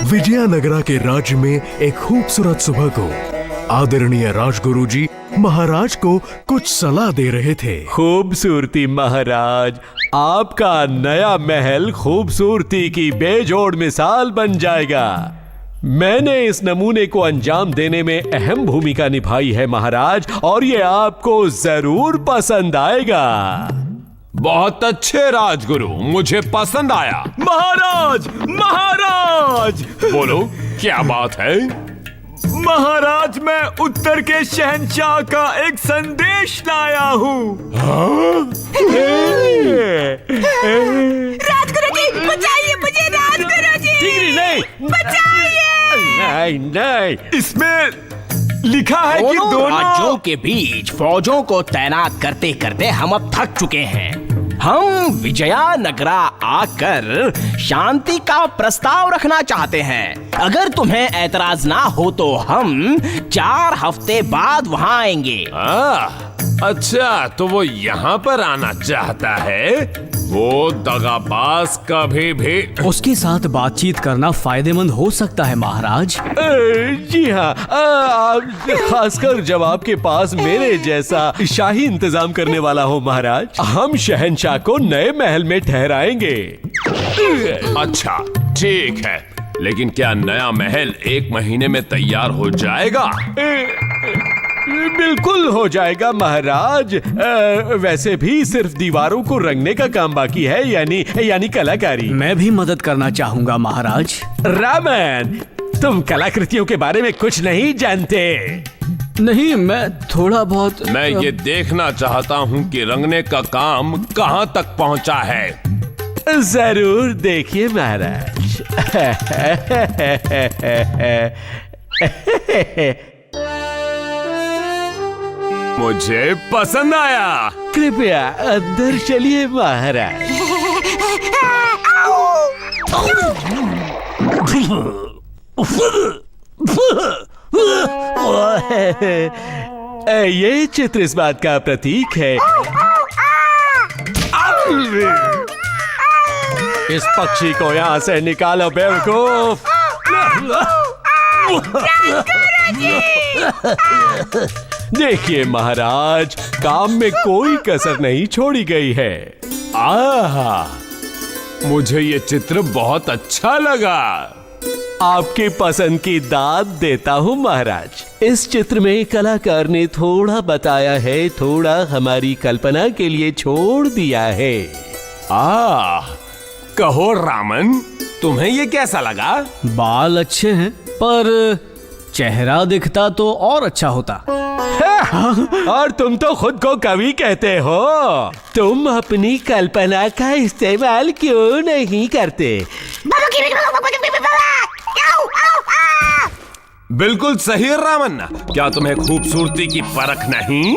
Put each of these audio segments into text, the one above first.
विजयनगरा के राज्य में एक खूबसूरत सुबह को आदरणीय राजगुरु जी महाराज को कुछ सलाह दे रहे थे। खूबसूरती महाराज, आपका नया महल खूबसूरती की बेजोड़ मिसाल बन जाएगा। मैंने इस नमूने को अंजाम देने में अहम भूमिका निभाई है महाराज, और ये आपको जरूर पसंद आएगा। बहुत अच्छे राजगुरु, मुझे पसंद आया। महाराज, महाराज! बोलो, क्या बात है? महाराज, मैं उत्तर के शहंशाह का एक संदेश लाया हूँ। राजगुरु जी, बचाइए मुझे, राजगुरु जी! नहीं, बचाइए! नहीं, नहीं, इसमें लिखा है कि दोनों राज्यों के बीच फौजों को तैनात करते करते हम अब थक चुके हैं। हम विजयनगरा आकर शांति का प्रस्ताव रखना चाहते हैं। अगर तुम्हें ऐतराज ना हो तो हम 4 हफ्ते बाद वहाँ आएंगे। अच्छा, तो वो यहाँ पर आना चाहता है? वो दगाबाज कभी भी उसके साथ बातचीत करना फायदेमंद हो सकता है महाराज। जी हाँ, खासकर जब आपके पास मेरे जैसा शाही इंतजाम करने वाला हो महाराज। हम शहंशाह को नए महल में ठहराएंगे। अच्छा, ठीक है, लेकिन क्या नया महल 1 महीने में तैयार हो जाएगा? बिल्कुल हो जाएगा महाराज। वैसे भी सिर्फ दीवारों को रंगने का काम बाकी है, यानी कलाकारी। मैं भी मदद करना चाहूंगा महाराज। रामन, तुम कलाकृतियों के बारे में कुछ नहीं जानते। नहीं, मैं थोड़ा बहुत। मैं ये देखना चाहता हूँ कि रंगने का काम कहाँ तक पहुँचा है। जरूर देखिए महाराज। मुझे पसंद आया। कृपया अंदर चलिए महाराज। ये चित्र इस बात का प्रतीक है। इस पक्षी को यहाँ से निकालो बेवकूफ। देखिए महाराज, काम में कोई कसर नहीं छोड़ी गई है। आहा, मुझे ये चित्र बहुत अच्छा लगा। आपकी पसंद की दाद देता हूँ महाराज। इस चित्र में कलाकार ने थोड़ा बताया है, थोड़ा हमारी कल्पना के लिए छोड़ दिया है। कहो रामन, तुम्हें ये कैसा लगा? बाल अच्छे हैं, पर चेहरा दिखता तो और अच्छा होता। और तुम तो खुद को कवि कहते हो। तुम अपनी कल्पना का इस्तेमाल क्यों नहीं करते? बिल्कुल सही रामन। क्या तुम्हें खूबसूरती की परख नहीं?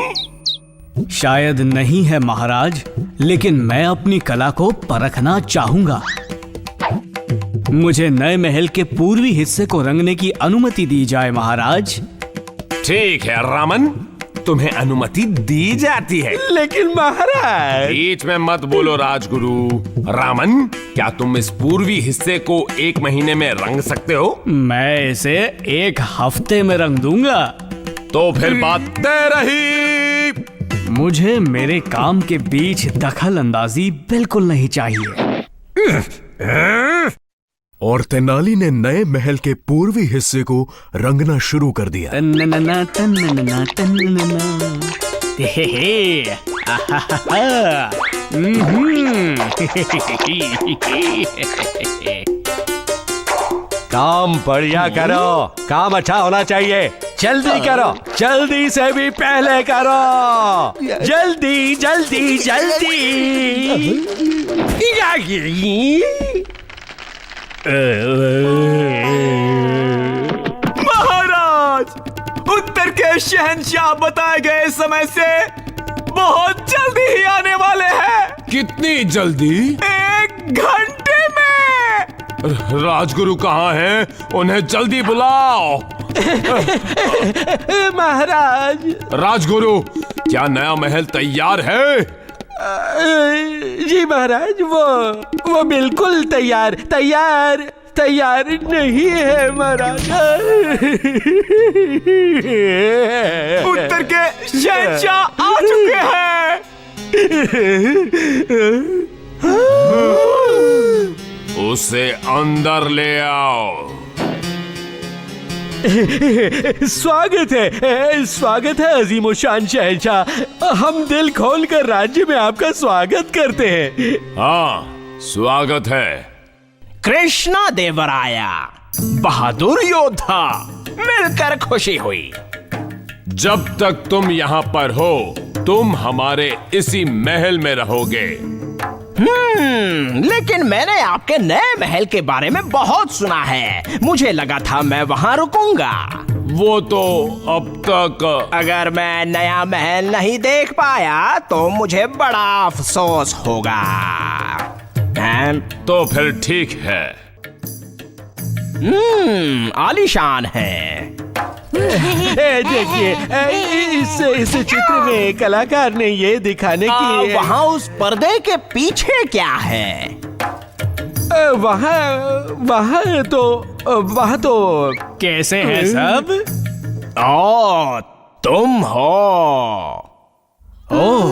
शायद नहीं है महाराज, लेकिन मैं अपनी कला को परखना चाहूंगा। मुझे नए महल के पूर्वी हिस्से को रंगने की अनुमति दी जाए महाराज। ठीक है रामन, तुम्हें अनुमति दी जाती है। लेकिन महाराज। बीच में मत बोलो राजगुरु। रामन, क्या तुम इस पूर्वी हिस्से को 1 महीने में रंग सकते हो? मैं इसे 1 हफ्ते में रंग दूंगा। तो फिर बात तय रही। मुझे मेरे काम के बीच दखल अंदाजी बिल्कुल नहीं चाहिए। और तेनाली ने नए महल के पूर्वी हिस्से को रंगना शुरू कर दिया। तन्ननना, तन्ननना, तन्ननना। हे, आहाहा, काम बढ़िया करो, काम अच्छा होना चाहिए। जल्दी करो, जल्दी से भी पहले करो। जल्दी जल्दी जल्दी। महाराज, उत्तर के शहंशाह बताए गए समय से बहुत जल्दी ही आने वाले हैं। कितनी जल्दी? 1 घंटे में। राजगुरु कहाँ हैं? उन्हें जल्दी बुलाओ। महाराज। राजगुरु, क्या नया महल तैयार है? जी महाराज, वो बिल्कुल तैयार तैयार नहीं है महाराज। उत्तर के शहंशाह आ चुके हैं। उसे अंदर ले आओ। स्वागत है अजीमो शान शहंशाह। हम दिल खोल कर राज्य में आपका स्वागत करते हैं। हाँ, स्वागत है। कृष्णा देवराया, बहादुर योद्धा, मिलकर खुशी हुई। जब तक तुम यहाँ पर हो, तुम हमारे इसी महल में रहोगे। लेकिन मैंने आपके नए महल के बारे में बहुत सुना है। मुझे लगा था मैं वहाँ रुकूंगा। वो तो अब तक। अगर मैं नया महल नहीं देख पाया तो मुझे बड़ा अफसोस होगा। तो फिर ठीक है। आलीशान है। देखिए, इस चित्र में कलाकार ने ये दिखाने की। वहाँ उस पर्दे के पीछे क्या है? वहाँ तो कैसे हैं सब? ओ, तुम हो। ओह,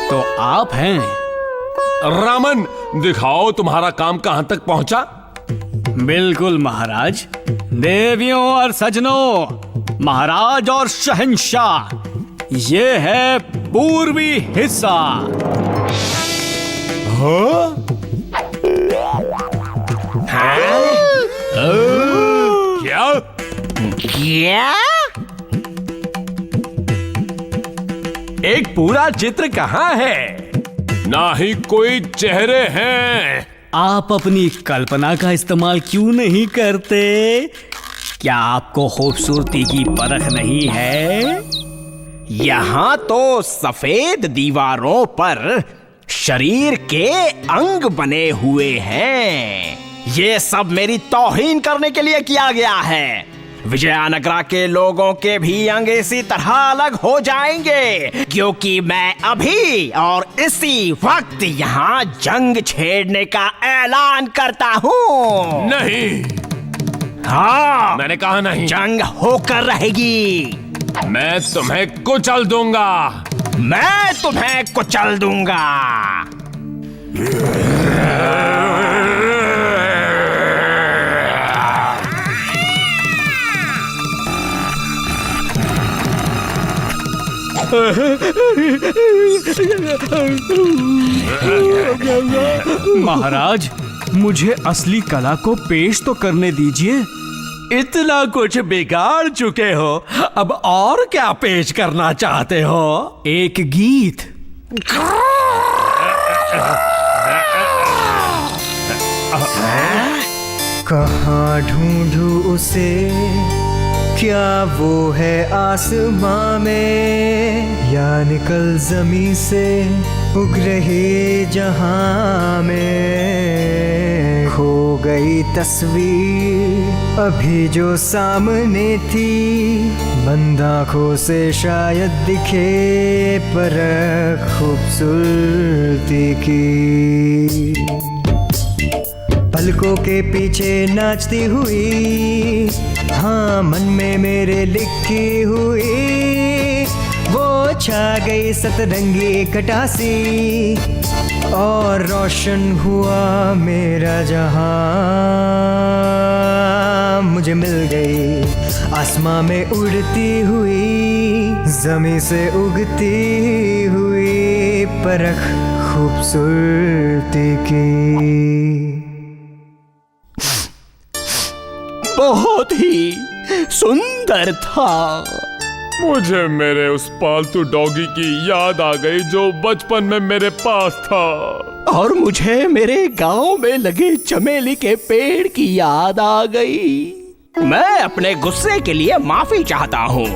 तो आप हैं। रामन, दिखाओ तुम्हारा काम कहाँ तक पहुँचा। बिल्कुल महाराज। देवियों और सजनों, महाराज और शहंशाह, ये है पूर्वी हिस्सा। क्या? क्या? एक पूरा चित्र कहाँ है? ना ही कोई चेहरे हैं। आप अपनी कल्पना का इस्तेमाल क्यों नहीं करते? क्या आपको खूबसूरती की परख नहीं है? यहाँ तो सफेद दीवारों पर शरीर के अंग बने हुए हैं। ये सब मेरी तौहीन करने के लिए किया गया है। विजयानगरा के लोगों के भी अंग इसी तरह अलग हो जाएंगे, क्योंकि मैं अभी और इसी वक्त यहाँ जंग छेड़ने का ऐलान करता हूँ। नहीं, हाँ, मैंने कहा नहीं। जंग होकर रहेगी। मैं तुम्हें कुचल दूंगा। मैं तुम्हें कुचल दूंगा। महाराज, मुझे असली कला को पेश तो करने दीजिए। इतना कुछ बिगाड़ चुके हो, अब और क्या पेश करना चाहते हो? एक गीत। कहाँ ढूंढूं उसे, क्या वो है आसमां में, या निकल जमी से उग रहे जहां में। खो गई तस्वीर अभी जो सामने थी, बंद आँखों से शायद दिखे परख खूबसूरती की। पलकों के पीछे नाचती हुई, हाँ मन में मेरे लिखी हुई, वो छा गई सतरंगी कटासी और रोशन हुआ मेरा जहां। मुझे मिल गई आसमां में उड़ती हुई, जमी से उगती हुई परख खूबसूरती की। बहुत ही सुंदर था। मुझे मेरे उस पालतू डॉगी की याद आ गई जो बचपन में मेरे पास था। और मुझे मेरे गांव में लगे चमेली के पेड़ की याद आ गई। मैं अपने गुस्से के लिए माफी चाहता हूँ।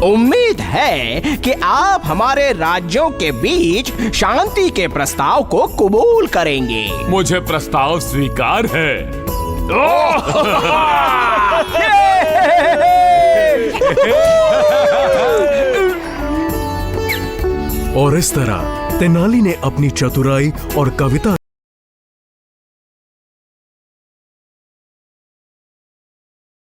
उम्मीद है कि आप हमारे राज्यों के बीच शांति के प्रस्ताव को कबूल करेंगे। मुझे प्रस्ताव स्वीकार है। और इस तरह तेनाली ने अपनी चतुराई और कविता